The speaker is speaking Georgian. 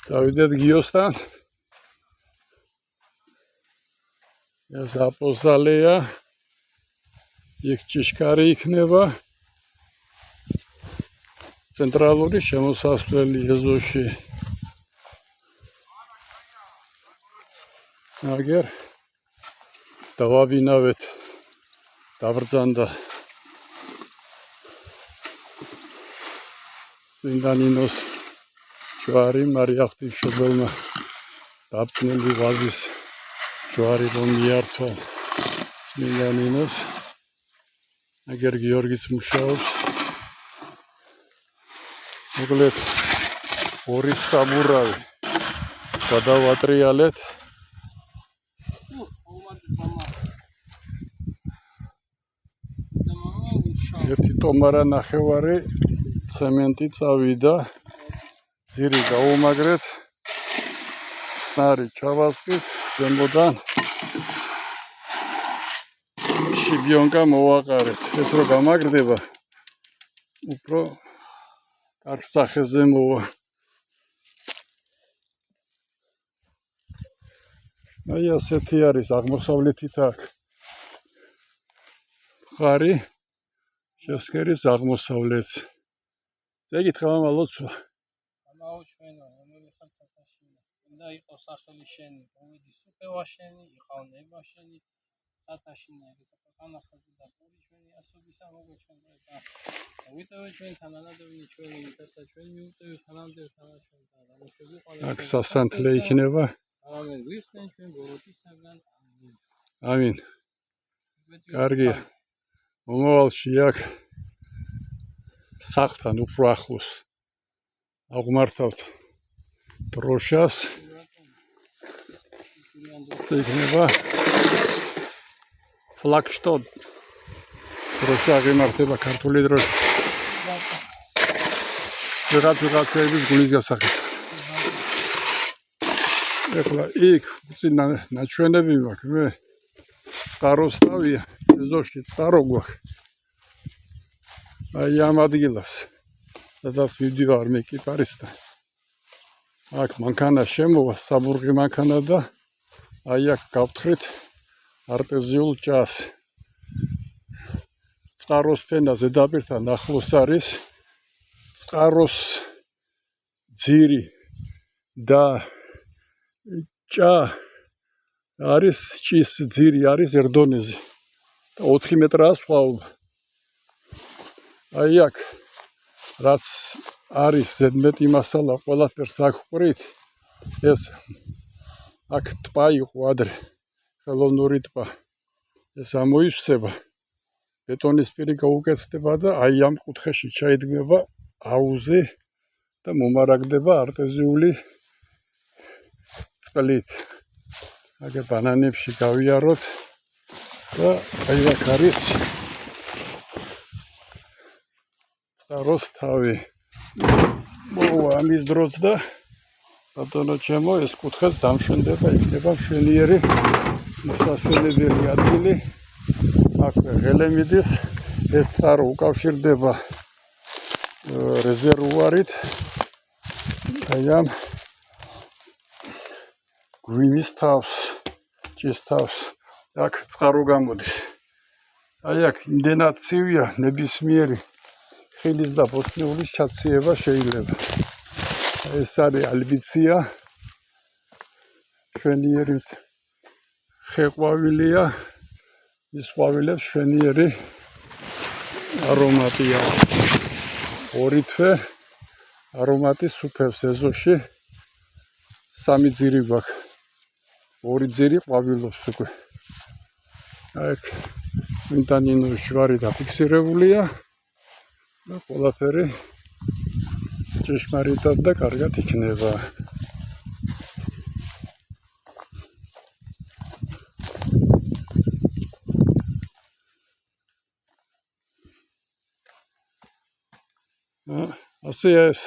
წავიდეთ გიოსთან. ეს აპოსალეა. იქ ჭიშკარი იქნება. ცენტრალური შემოსასვლელი ეზოში. აგერ დავავინავეთ. დაბრძანდა წმინდა ნინოს ჯვარი მარია ღვთისმშობელმა დაბწნილი ვაზის ჯვარი რომ მიართვა წმინდა ნინოს. აგერ გიორგის მუშაობს. მოკლედ ორი საბურავი გადავატრიალეთ. ერთი ტომარა ნახევარი ცემენტი წავიდა. ძირი გაუმაგრეთ. სნარი ჩავასწრით ზემოდან. შიბიონკა მოვაყარეთ. ეს რო გამაგრდება უფრო კარგ სახეზე მოვა. აი ასეთი არის აღმოსავლეთით აქ. ხარი შესქერის აღმოსავლეთს. ზეგითხრა მამა ლოცვა. ამაუშვენო, რომელი ხარ სათაშინა. უნდა იყოს სახელი შენი, მოვიდი სუფევა შენი, იყავნება შენი, სათაშინა ეგეცა ყანასაზე და პური ჩვენი ასობისა მოგეჩვენე და მოვიტოვე ჩვენ თანანადები ჩვენი ინტერესა ჩვენ მიუტოვე თანამდე თანაჩვენთან და მოშევიყვანეთ. აქ სასანთლე იქნება. ამენ გვიხსენ ჩვენ ბოროტისაგან. ამინ. კარგია. მომავალში აქ სახლთან უფრო ახლოს აღმართავთ დროშას. იქნება ფლაგშტოდ. დროშა ღიმართება ქართული დროშა. ვიღაცების გულის გასახით. ეხლა იქ უწინა ნაჩვენები მაქვს მე. წყაროს თავია, ეზოში წყარო გვაქვს. აი ამ ადგილას, სადაც მივდივარ მე კიპარისტან. აქ მანქანა შემოვა, საბურღი მანქანა და აი აქ გავთხრით არტეზიულ ჭას. წყაროს ფენა ზედაპირთან ახლოს არის. წყაროს ძირი და ჭა არის, ჭის ძირი არის ერდონეზე. 4 მეტრაა სხვაობა. აი აქ რაც არის ზედმეტი მასალა ყველაფერს აქ ვყრით. ეს აქ ტბა იყო ადრე, ხელოვნური ტბა. ეს ამოივსება, ბეტონის პირი გაუკეთდება და აი ამ კუთხეში ჩაიდგმება აუზი და მომარაგდება არტეზიული წყლით. აგერ ბანანებში გავიაროთ და აი აქ არის წყაროს თავი. მოვა ამის დროც და ბატონო ჩემო ეს კუთხეც დამშვენდება, იქნება მშვენიერი მოსასვენებელი ადგილი. აქვე ღელე მიდის. ეს წყარო უკავშირდება რეზერვუარით. აი ამ გვიმის თავს, ჭის თავს. აქ წყარო გამოდის. აი აქ იმდენად ცივია, ნებისმიერი ხილის და ბოსტნეულის ჩაციება შეიძლება. ეს არის ალბიცია. შვენიერი ხეყვავილია. ის ყვავილებს შვენიერი არომატი აქვს. ორი თვე არომატი სუფევს ეზოში. 3 ძირი გვაქვს. 2 ძირი ყვავილობს უკვე. აი წმინდა ნინოს ჯვარი დაფიქსირებულია და ყველაფერი ჭეშმარიტად და კარგად იქნება. ასე ეს